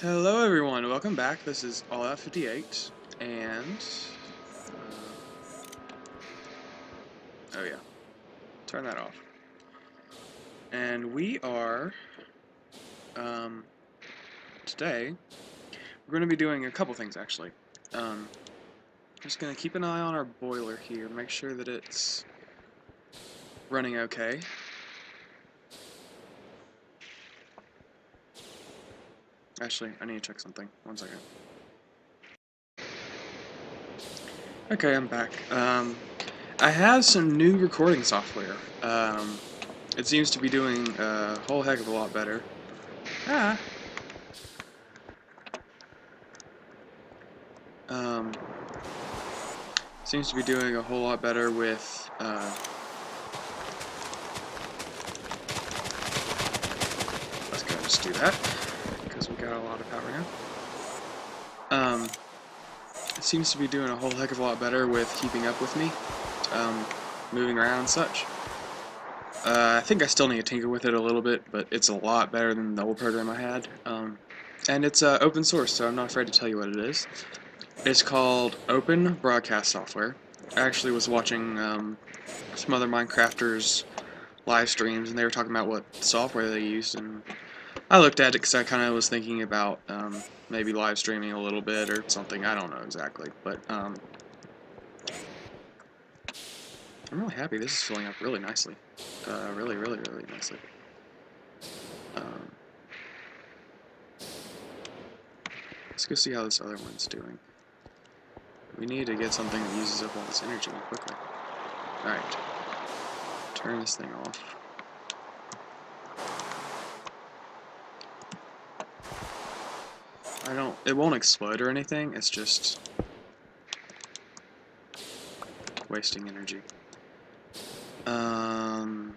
Hello everyone, welcome back. This is All Out 58, and oh yeah, turn that off. And we are today we're going to be doing a couple things actually. Just going to keep an eye on our boiler here, make sure that it's running okay. Actually, I need to check something. 1 second. Okay, I'm back. I have some new recording software. It seems to be doing a whole heck of a lot better. Ah. Seems to be doing a whole lot better with let's go just do that because we got a lot of power now. It seems to be doing a whole heck of a lot better with keeping up with me, moving around and such. I think I still need to tinker with it a little bit, but it's a lot better than the old program I had. And it's open source, so I'm not afraid to tell you what it is. It's called Open Broadcast Software. I actually was watching some other Minecrafters live streams, and they were talking about what software they used, and I looked at it because I kind of was thinking about maybe live streaming a little bit or something. I don't know exactly, but I'm really happy. This is filling up really nicely. Really, really, really nicely. Let's go see how this other one's doing. We need to get something that uses up all this energy quickly. Alright. Turn this thing off. It won't explode or anything, it's just wasting energy. Oh,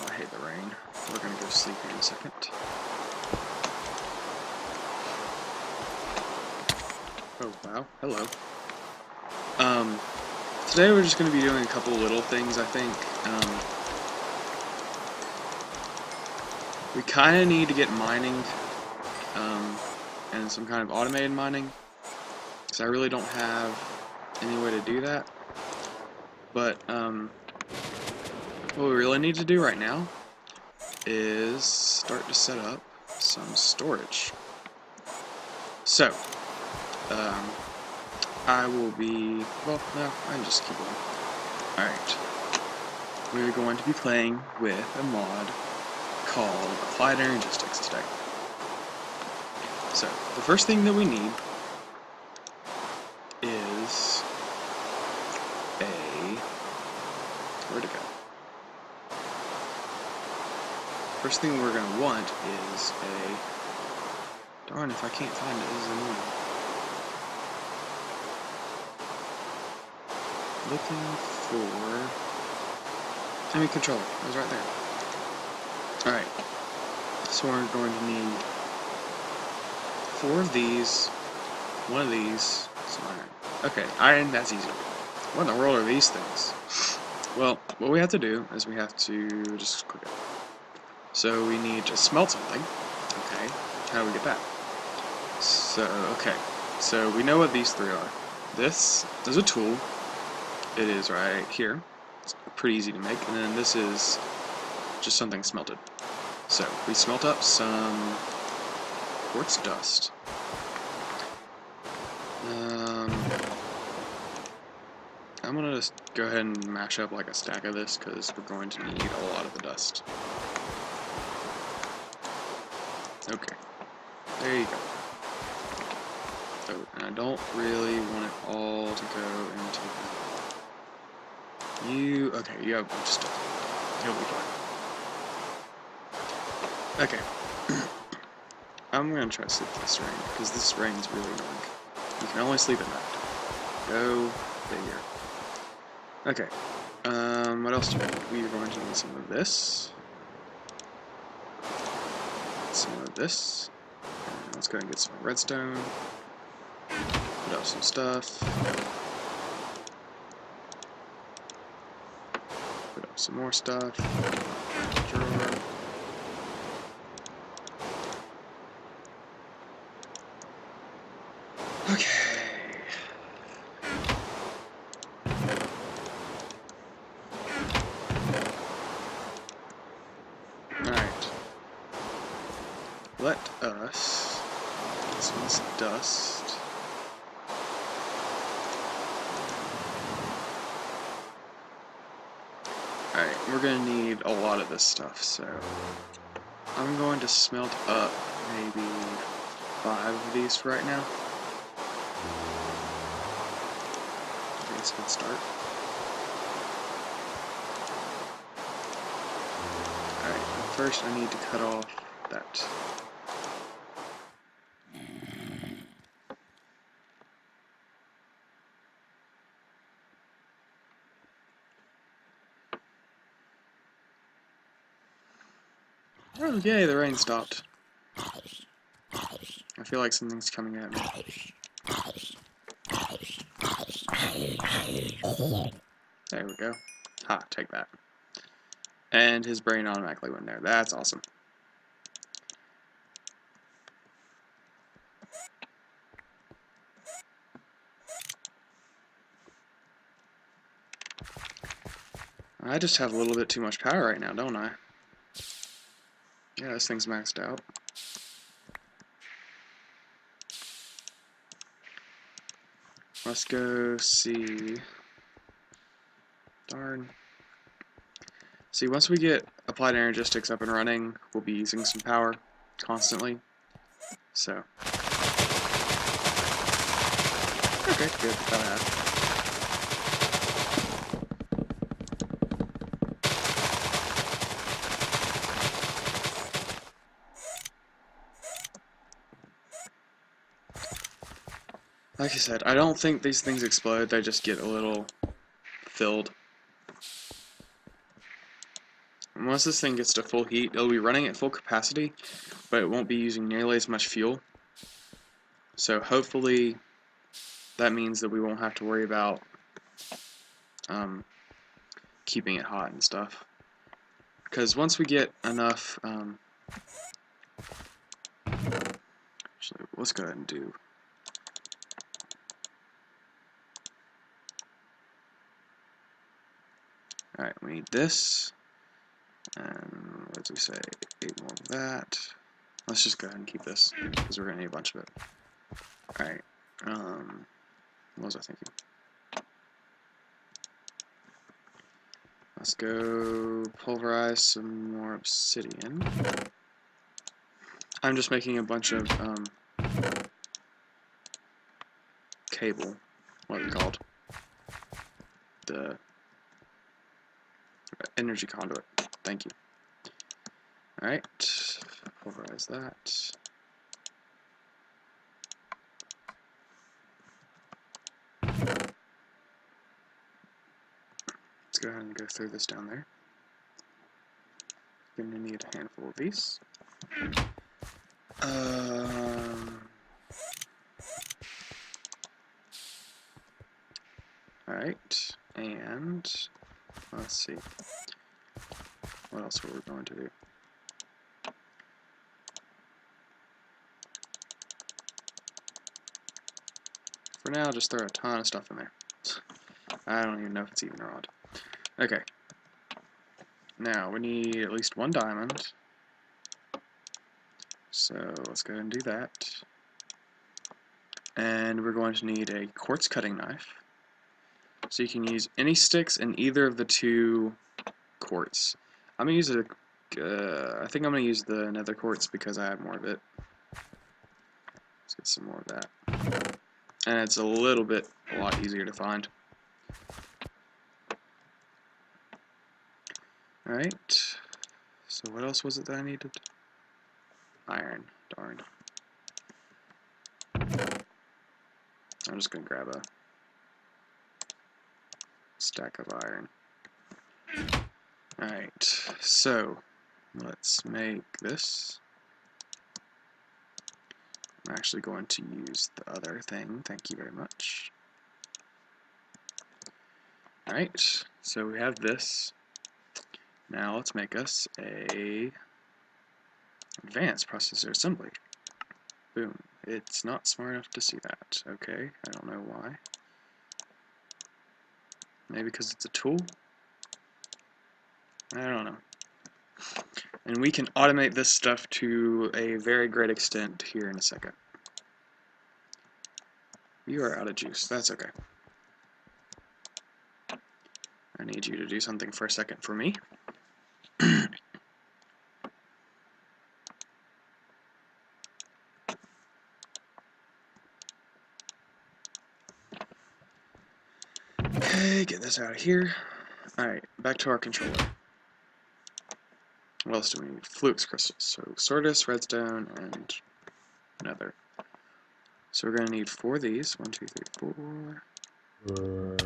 I hate the rain. We're gonna go sleep here in a second. Oh, wow. Hello. Today we're just gonna be doing a couple little things, I think. We kinda need to get mining, and some kind of automated mining, because I really don't have any way to do that. But, what we really need to do right now is start to set up some storage. So, I will be, well, no, I can just keep going. Alright. We're going to be playing with a mod called Applied Energistics today. So, the first thing that we need is where'd it go? First thing we're going to want is darn, if I can't find it, this is annoying. Looking for controller. It was right there. Alright. So we're going to need 4 of these, 1 of these, some iron. Okay, iron, that's easy. What in the world are these things? Well, what we have to do is we have to just click it. So we need to smelt something. Okay, how do we get that? So, okay, so we know what these 3 are. This is a tool. It is right here. It's pretty easy to make. And then this is just something smelted. So we smelt up some quartz dust. I'm gonna just go ahead and mash up like a stack of this because we're going to need a lot of the dust. Okay, there you go. So, and I don't really want it all to go into okay, you have a bunch of stuff. You'll be fine. Okay. I'm gonna try to sleep this rain, because this rain is really annoying. You can only sleep at night. Go figure. Okay. What else do we need? We are going to need some of this. Some of this. And let's go and get some redstone. Put up some stuff. Put up some more stuff. Drawer. Okay. Alright. Let us... This one's dust. Alright, we're gonna need a lot of this stuff, so... I'm going to smelt up maybe 5 of these for right now. I think it's a good start. Alright, first I need to cut off that. Oh, yay, the rain stopped. I feel like something's coming at me. There we go. Ha, take that. And his brain automatically went there. That's awesome. I just have a little bit too much power right now, don't I? Yeah, this thing's maxed out. Let's go see... Darn. See, once we get Applied Energistics up and running, we'll be using some power constantly. So. Okay, good. About half. Like I said, I don't think these things explode, they just get a little filled. And once this thing gets to full heat, it'll be running at full capacity, but it won't be using nearly as much fuel. So hopefully that means that we won't have to worry about keeping it hot and stuff. Because once we get enough... actually, let's go ahead and do... Alright, we need this. And what did we say? 8 more of that. Let's just go ahead and keep this, because we're going to need a bunch of it. Alright, what was I thinking? Let's go pulverize some more obsidian. I'm just making a bunch of, cable. What is it called? The energy conduit. Thank you. Alright, pulverize that. Let's go ahead and go through this down there. Gonna need a handful of these. Alright, and let's see. What else were we going to do? For now, just throw a ton of stuff in there. I don't even know if it's even a rod. Okay. Now, we need at least 1 diamond. So, let's go ahead and do that. And we're going to need a quartz cutting knife. So you can use any sticks in either of the 2 quartz. I'm going to use I think I'm going to use the nether quartz because I have more of it. Let's get some more of that. And it's a lot easier to find. Alright, so what else was it that I needed? Iron, darn. I'm just going to grab a stack of iron. Alright, so let's make this. I'm actually going to use the other thing, thank you very much. Alright, so we have this. Now let's make us a advanced processor assembly. Boom, it's not smart enough to see that. Okay, I don't know why. Maybe because it's a tool? I don't know. And we can automate this stuff to a very great extent here in a second. You are out of juice. That's okay. I need you to do something for a second for me. Okay, get this out of here. Alright, back to our controller. What else do we need? Flux crystals. So Sordus, redstone, and another. So we're going to need 4 of these. 1, 2, 3, 4.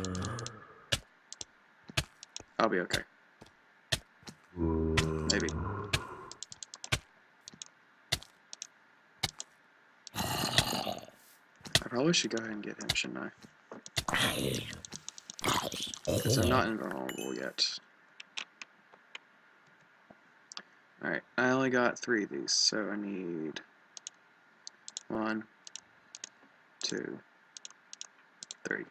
I'll be okay. Maybe. I probably should go ahead and get him, shouldn't I? Because I'm not invulnerable yet. Alright, I only got 3 of these, so I need 1, 2, 3.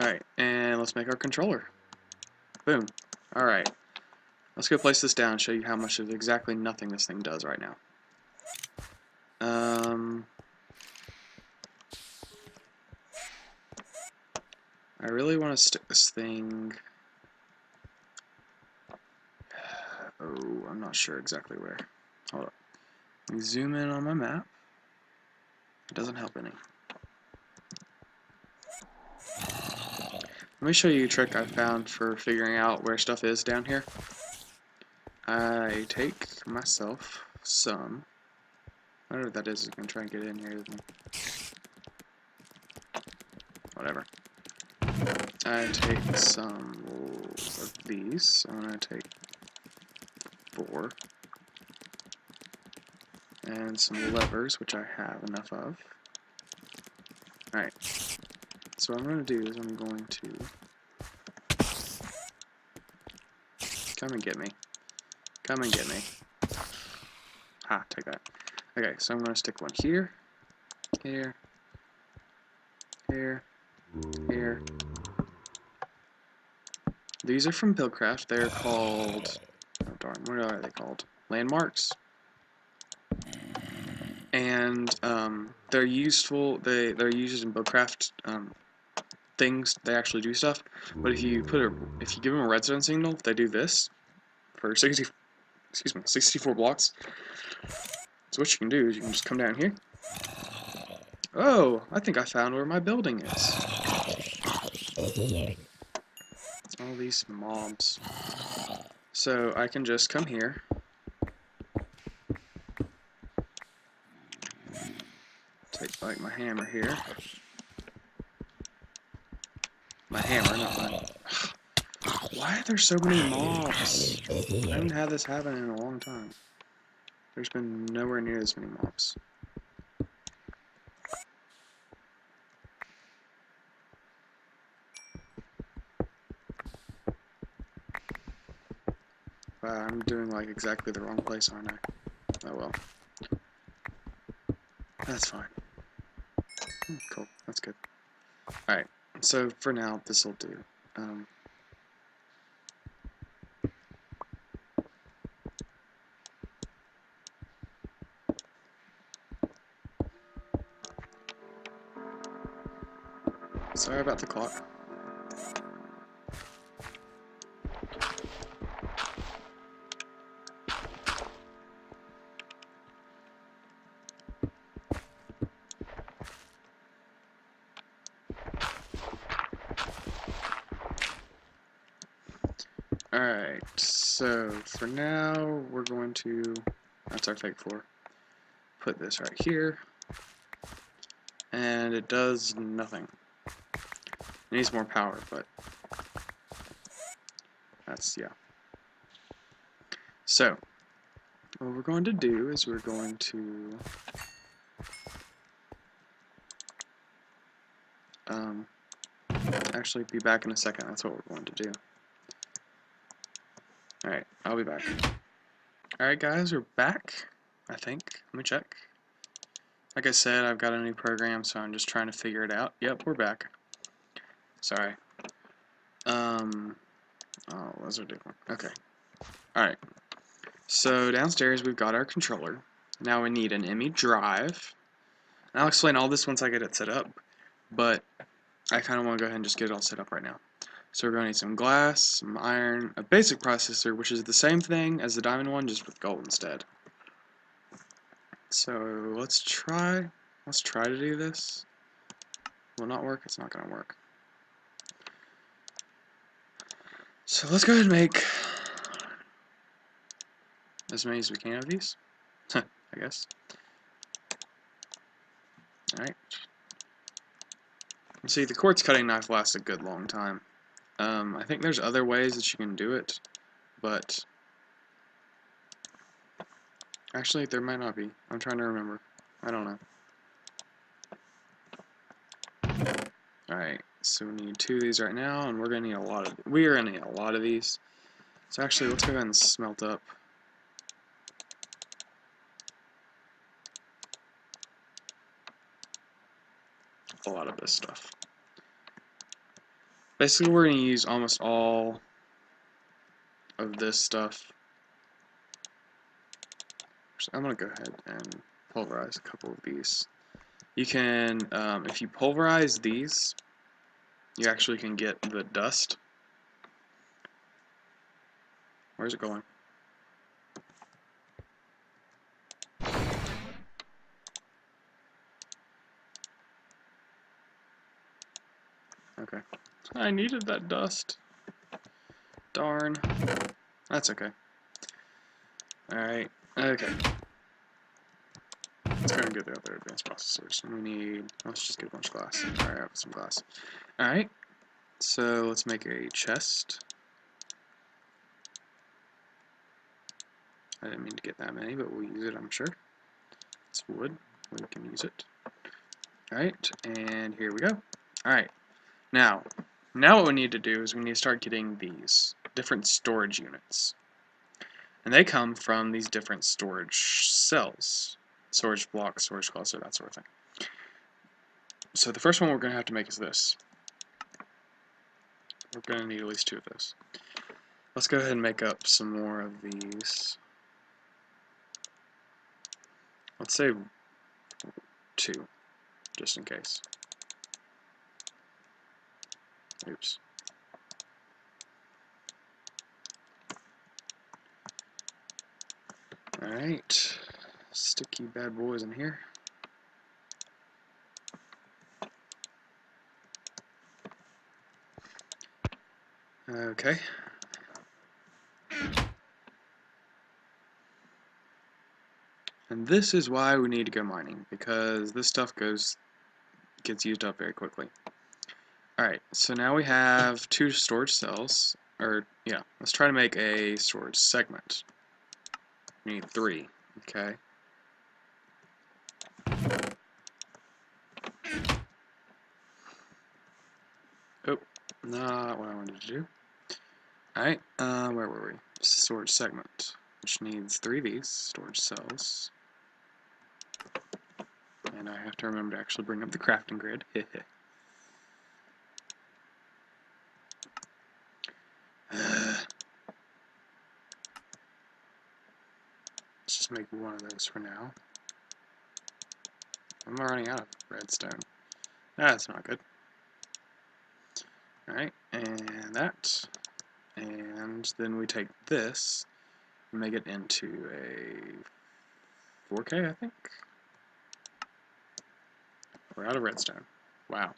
Alright, and let's make our controller. Boom. Alright, let's go place this down and show you how much of exactly nothing this thing does right now. I really want to stick this thing... Oh, I'm not sure exactly where. Hold up. Let me zoom in on my map. It doesn't help any. Let me show you a trick I found for figuring out where stuff is down here. I take myself some... Whatever that is going to try and get in here with me. Whatever. I take some of these. I'm going to take 4. And some levers, which I have enough of. Alright. So what I'm going to do is I'm going to... Come and get me. Come and get me. Ha, take that. Okay, so I'm going to stick one here, here, here, here. These are from Buildcraft. They're called... Oh darn, what are they called? Landmarks? And they're useful. They're used in Buildcraft things. They actually do stuff. But if you give them a redstone signal, they do this for 64 blocks. So what you can do is you can just come down here. Oh, I think I found where my building is. All these mobs. So I can just come here. Take like my hammer here. My hammer, not mine. Why are there so many mobs? I haven't had this happen in a long time. There's been nowhere near as many mobs. Wow, I'm doing like exactly the wrong place, aren't I? Oh well. That's fine. Cool, that's good. Alright, so for now, this'll do. Sorry about the clock. Alright, so for now, we're going to, that's our fake 4, put this right here, and it does nothing. It needs more power, but that's, yeah. So, what we're going to do is we're going to actually be back in a second. That's what we're going to do. Alright, I'll be back. Alright guys, we're back, I think. Let me check. Like I said, I've got a new program, so I'm just trying to figure it out. Yep, we're back. Sorry. Oh, those are different. Okay. Alright. So downstairs we've got our controller. Now we need an ME drive. And I'll explain all this once I get it set up, but I kind of want to go ahead and just get it all set up right now. So we're going to need some glass, some iron, a basic processor, which is the same thing as the diamond one, just with gold instead. So let's try to do this. Will not work, it's not going to work. So let's go ahead and make as many as we can of these, I guess. Alright. See, the quartz cutting knife lasts a good long time. I think there's other ways that you can do it, but actually there might not be. I'm trying to remember. I don't know. Alright, so we need 2 of these right now, and we're gonna need a lot of these. So actually, let's go ahead and smelt up a lot of this stuff. Basically, we're gonna use almost all of this stuff. So I'm gonna go ahead and pulverize a couple of these. You can, if you pulverize these, you actually can get the dust. Where's it going? Okay. I needed that dust. Darn. That's okay. Alright. Okay. Let's go and get the other advanced processors. We need... Let's just get a bunch of glass. Alright, I have some glass. Alright. So let's make a chest. I didn't mean to get that many, but we'll use it, I'm sure. It's wood. We can use it. Alright, and here we go. Alright. Now what we need to do is we need to start getting these different storage units. And they come from these different storage cells. Storage blocks, storage cluster, that sort of thing. So the first one we're going to have to make is this. We're going to need at least 2 of those. Let's go ahead and make up some more of these. Let's say 2, just in case. Oops. Alright, sticky bad boys in here. Okay. And this is why we need to go mining, because this stuff gets used up very quickly. Alright, so now we have 2 storage cells, or yeah, let's try to make a storage segment. We need 3, okay. Oh, not what I wanted to do. Alright, where were we? Storage segment, which needs 3 of these storage cells. And I have to remember to actually bring up the crafting grid. Let's just make 1 of those for now. I'm running out of redstone. That's not good. Alright, and that. And then we take this and make it into a 4K, I think. We're out of redstone. Wow.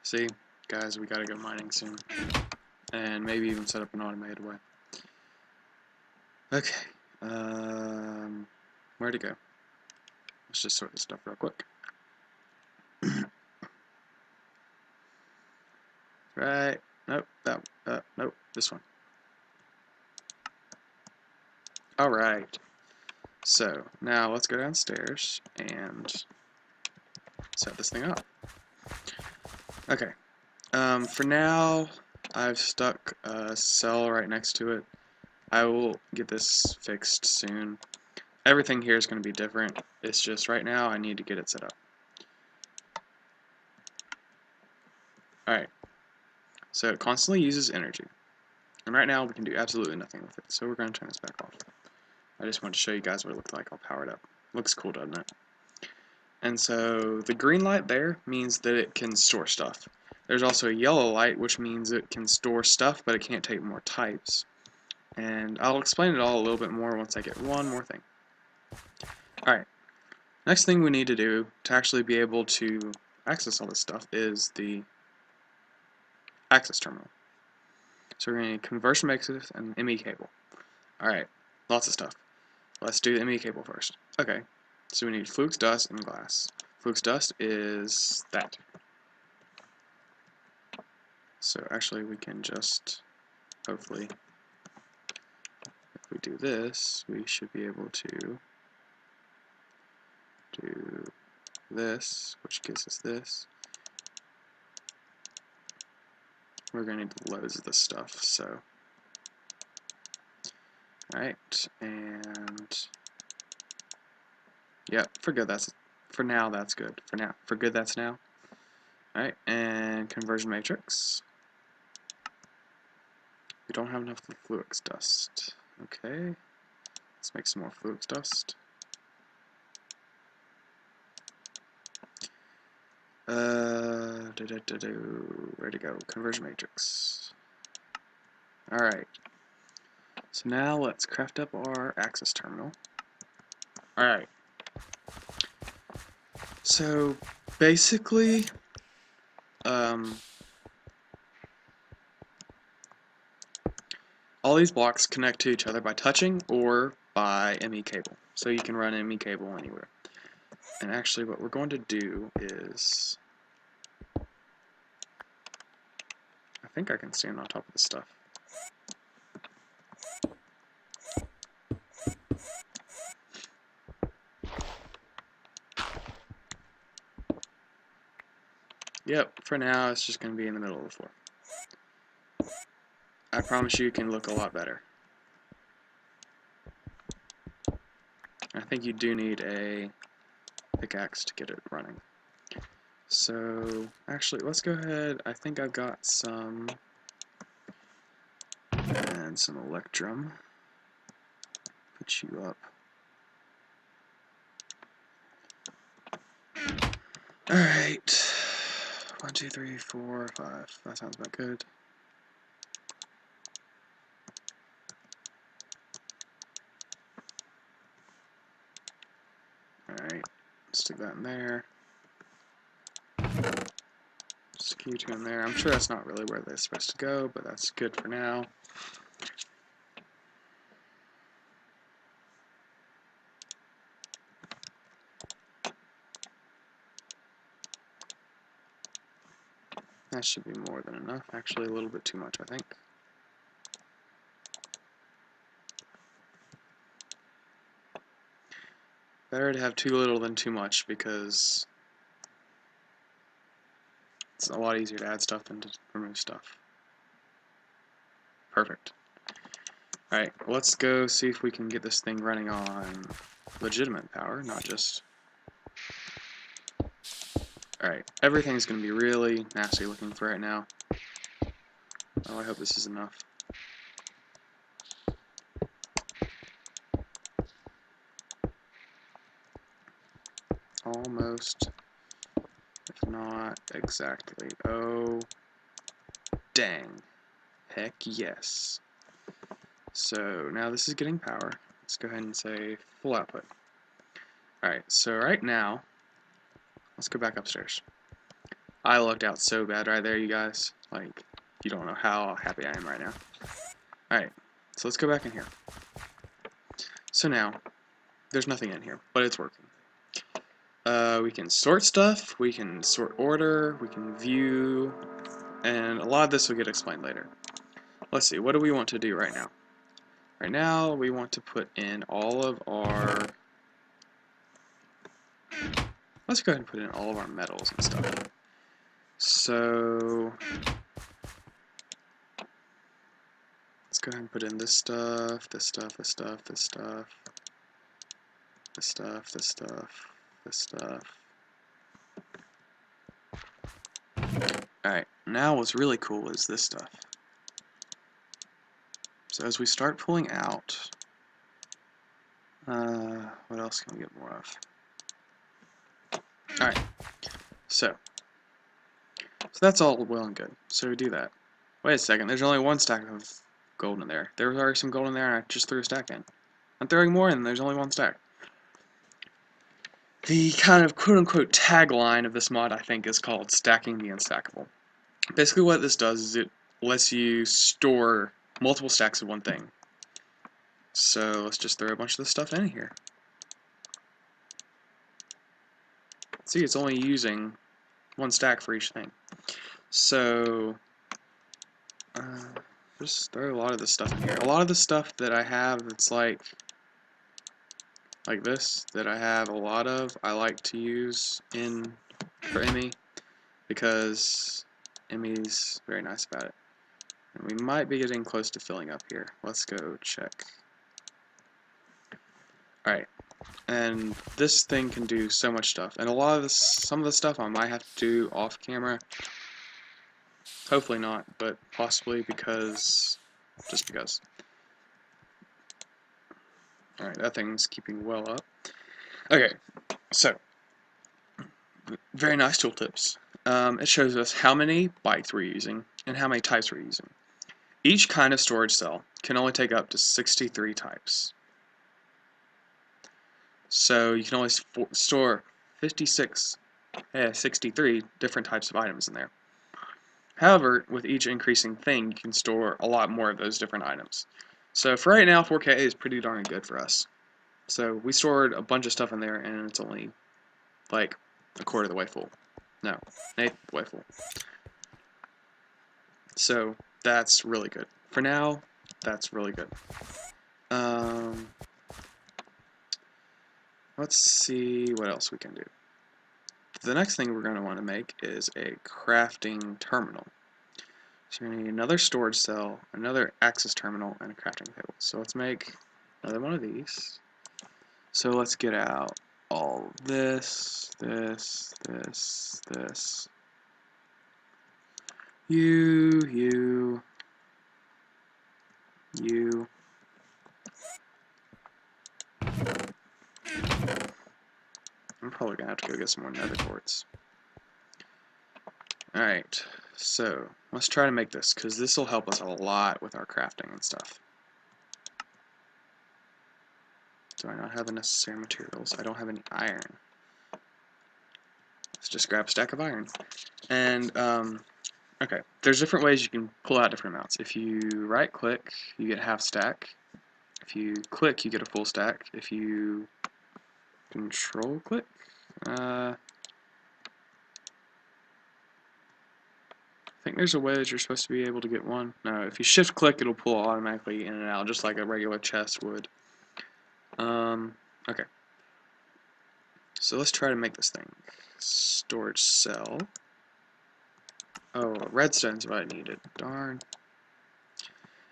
See, guys, we gotta go mining soon. And maybe even set up an automated way. Okay. Where'd it go? Let's just sort this stuff real quick. Right. Nope. Nope. This one. Alright. So, now let's go downstairs and set this thing up. Okay. For now, I've stuck a cell right next to it. I will get this fixed soon. everything here is going to be different. It's just right now I need to get it set up. Alright, so it constantly uses energy. And right now we can do absolutely nothing with it, so we're going to turn this back off. I just wanted to show you guys what it looked like all powered up. Looks cool, doesn't it? And so the green light there means that it can store stuff. There's also a yellow light, which means it can store stuff, but it can't take more types. And I'll explain it all a little bit more once I get one more thing. Alright, next thing we need to do to actually be able to access all this stuff is the access terminal. So we're going to need conversion matrix and ME cable. Alright, lots of stuff. Let's do the ME cable first. Okay, so we need flux dust and glass. Flux dust is that. So actually we can just, hopefully, if we do this, we should be able to do this, which gives us this. We're going to need loads of this stuff, so. Alright, and yep, for now that's good. For good that's now. Alright, and conversion matrix. We don't have enough flux dust. Okay, let's make some more flux dust. Ready to go. Conversion matrix. Alright. So now let's craft up our access terminal. Alright. So basically, all these blocks connect to each other by touching or by ME cable. So you can run ME cable anywhere. And actually what we're going to do is, I think I can stand on top of this stuff. Yep, for now it's just going to be in the middle of the floor. I promise you it can look a lot better. I think you do need a pickaxe to get it running. So, actually, let's go ahead. I think I've got some, and some electrum. Put you up. Alright. 1, 2, 3, 4, 5. That sounds about good. Alright. Stick that in there. Stick you two in there. I'm sure that's not really where they're supposed to go, but that's good for now. That should be more than enough. Actually, a little bit too much, I think. Better to have too little than too much, because it's a lot easier to add stuff than to remove stuff. Perfect. Alright, let's go see if we can get this thing running on legitimate power, not just... Alright, everything's going to be really nasty looking for right now. Oh, I hope this is enough. Almost, if not exactly. Oh, dang. Heck yes. So now this is getting power. Let's go ahead and say full output. Alright, so right now, let's go back upstairs. I lucked out so bad right there, you guys. Like, you don't know how happy I am right now. Alright, so let's go back in here. So now, there's nothing in here, but it's working. We can sort stuff, we can sort order, we can view, and a lot of this will get explained later. Let's see, what do we want to do right now? Right now, we want to put in all of our... Let's go ahead and put in all of our metals and stuff. So... let's go ahead and put in this stuff, this stuff, this stuff, this stuff. this stuff, this stuff, this stuff. Alright, now what's really cool is this stuff. So as we start pulling out, what else can we get more of? Alright, so that's all well and good. So we do that. Wait a second, there's only one stack of gold in there. There was already some gold in there and I just threw a stack in. I'm throwing more in, there's only one stack. The kind of quote-unquote tagline of this mod, I think, is called stacking the unstackable. Basically what this does is it lets you store multiple stacks of one thing. So let's just throw a bunch of this stuff in here. See, it's only using one stack for each thing. So just throw a lot of this stuff in here. A lot of the stuff that I have that's like this, that I have a lot of, I like to use for Emmy, because Emmy's very nice about it. And we might be getting close to filling up here. Let's go check. Alright, and this thing can do so much stuff, and some of the stuff I might have to do off camera. Hopefully not, but possibly just because. Alright, that thing's keeping well up. Okay, so, very nice tooltips. It shows us how many bytes we're using and how many types we're using. Each kind of storage cell can only take up to 63 types. So you can only store 63 different types of items in there. However, with each increasing thing, you can store a lot more of those different items. So for right now, 4K is pretty darn good for us. So we stored a bunch of stuff in there, and it's only like a quarter of the way full. No, eighth of the way full. So that's really good. For now, that's really good. Let's see what else we can do. The next thing we're going to want to make is a crafting terminal. So we're going to need another storage cell, another access terminal, and a crafting table. So let's make another one of these. So let's get out all this, this, this, this. You. I'm probably going to have to go get some more nether quartz. Alright, so let's try to make this, because this will help us a lot with our crafting and stuff. Do I not have the necessary materials? I don't have any iron. Let's just grab a stack of iron. And, okay, there's different ways you can pull out different amounts. If you right-click, you get half stack. If you click, you get a full stack. If you control-click, I think there's a way that you're supposed to be able to get one. No, if you shift-click, it'll pull automatically in and out, just like a regular chest would. Okay. So let's try to make this thing. Storage cell. Oh, redstone's what I needed. Darn.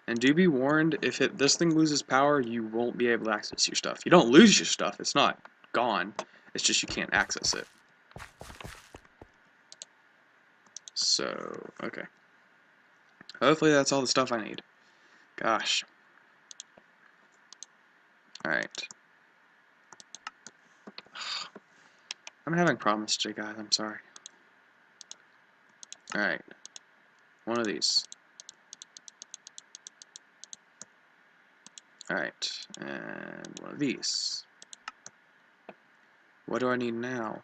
And do be warned, if this thing loses power, you won't be able to access your stuff. You don't lose your stuff, it's not gone. It's just you can't access it. So, okay. Hopefully that's all the stuff I need. Gosh. Alright. I'm having problems today, guys. I'm sorry. Alright. One of these. Alright. And one of these. What do I need now?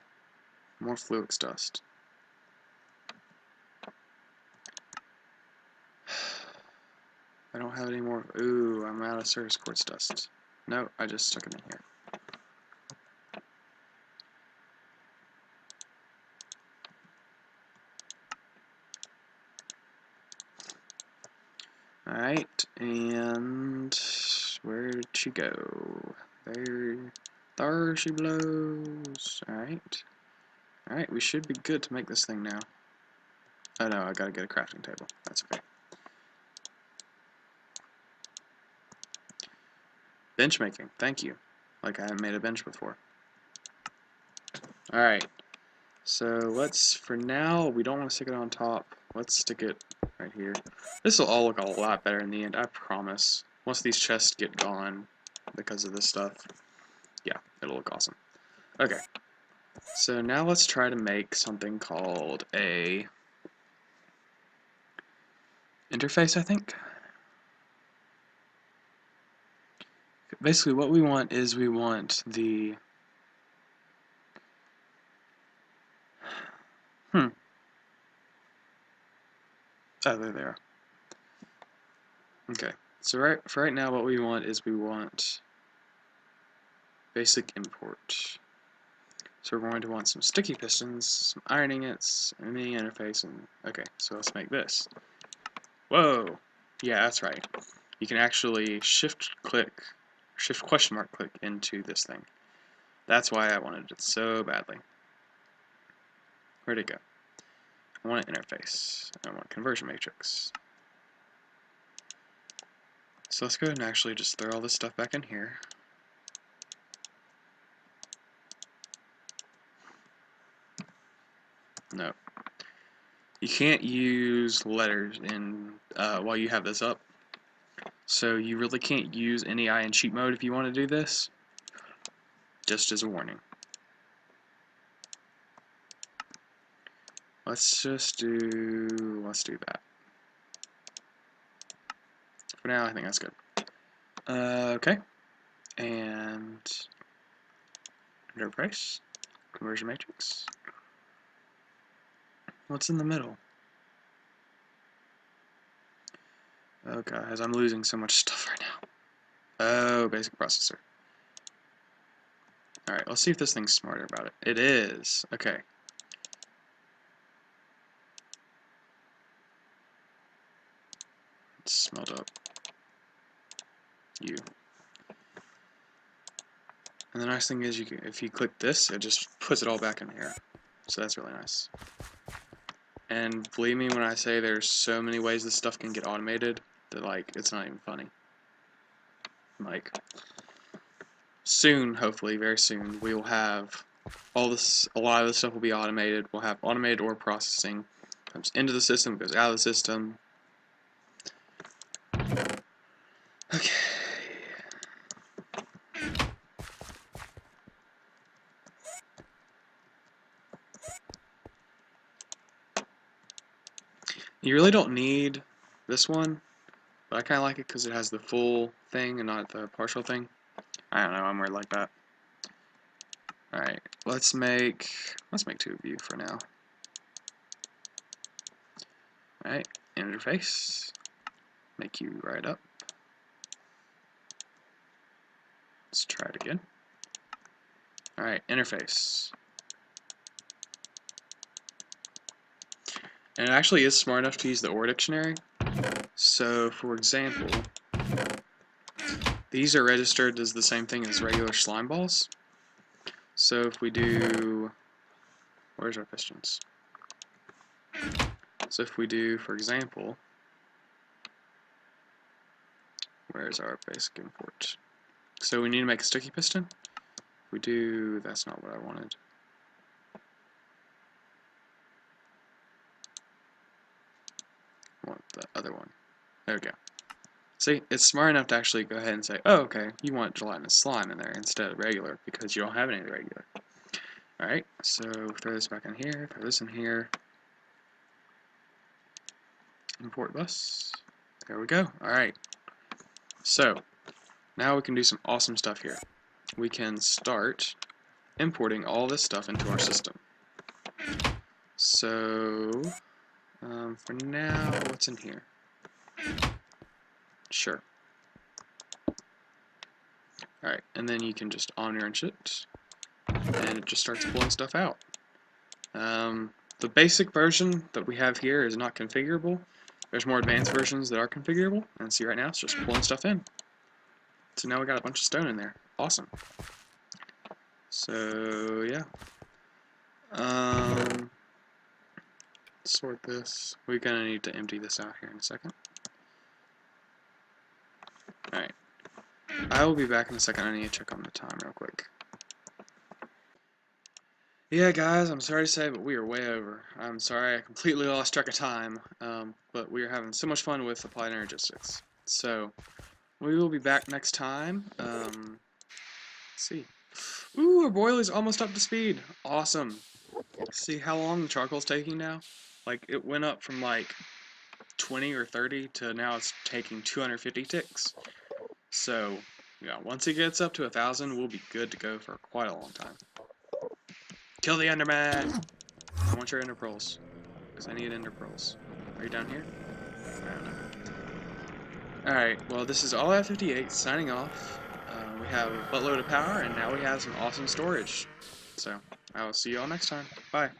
More fluix dust. I don't have any more. Ooh, I'm out of service quartz dust. No, I just stuck it in here. Alright, and where'd she go? There she blows. Alright. Alright, we should be good to make this thing now. Oh no, I gotta get a crafting table. That's okay. Bench making, thank you. like I haven't made a bench before. Alright, so let's, for now, we don't want to stick it on top. Let's stick it right here. This will all look a lot better in the end, I promise. Once these chests get gone because of this stuff, yeah, it'll look awesome. Okay, so now let's try to make something called a interface, I think. Basically what we want is we want the oh, there they are. Okay, so for right now what we want is we want basic import. So we're going to want some sticky pistons, some iron ingots, a mini interface, and okay, so let's make this. Whoa! Yeah, that's right. You can actually shift question mark click into this thing. That's why I wanted it so badly. Where'd it go? I want an interface. I want a conversion matrix. So let's go ahead and actually just throw all this stuff back in here. No. You can't use letters in while you have this up. So you really can't use NEI in cheat mode if you want to do this. Just as a warning. Let's do that. For now, I think that's good. Okay. And interface, conversion matrix. What's in the middle? Oh guys, I'm losing so much stuff right now. Oh, basic processor. Alright, let's see if this thing's smarter about it. It is. Okay. It's smelled up. You. And the nice thing is, if you click this, it just puts it all back in here. So that's really nice. And believe me when I say there's so many ways this stuff can get automated that, like, it's not even funny. Like, soon, hopefully, very soon, we will have all this, a lot of this stuff will be automated. We'll have automated ore processing. Comes into the system, goes out of the system. Okay. You really don't need this one, but I kind of like it because it has the full thing and not the partial thing. I don't know, I'm weird like that. Alright, let's make 2 of you for now. Alright, interface. Make you right up. Let's try it again. Alright, interface. And it actually is smart enough to use the OR dictionary. So, for example, these are registered as the same thing as regular slime balls. So if we do, where's our pistons? So if we do, for example, where's our basic import? So we need to make a sticky piston. If we do, that's not what I wanted. I want the other one. There we go. See, it's smart enough to actually go ahead and say, oh, okay, you want gelatinous slime in there instead of regular, because you don't have any regular. Alright, so throw this back in here, throw this in here. Import bus. There we go. Alright. So, now we can do some awesome stuff here. We can start importing all this stuff into our system. So, for now, what's in here? Sure. Alright, and then you can just on-range it, and it just starts pulling stuff out. The basic version that we have here is not configurable. There's more advanced versions that are configurable, and see right now it's just pulling stuff in. So now we got a bunch of stone in there. Awesome. So yeah. Sort this. We're gonna need to empty this out here in a second. Alright. I will be back in a second. I need to check on the time real quick. Yeah, guys, I'm sorry to say, but we are way over. I'm sorry, I completely lost track of time, but we are having so much fun with Applied Energistics. So, we will be back next time. Let's see. Ooh, our boiler's almost up to speed. Awesome. See how long the charcoal's taking now? Like, it went up from like 20 or 30 to now it's taking 250 ticks. So, yeah, once it gets up to 1,000, we'll be good to go for quite a long time. Kill the Enderman! I want your Ender Pearls, because I need Ender Pearls. Are you down here? I don't know. Alright, well, this is All-Out58 signing off. We have a buttload of power, and now we have some awesome storage. So, I will see you all next time. Bye.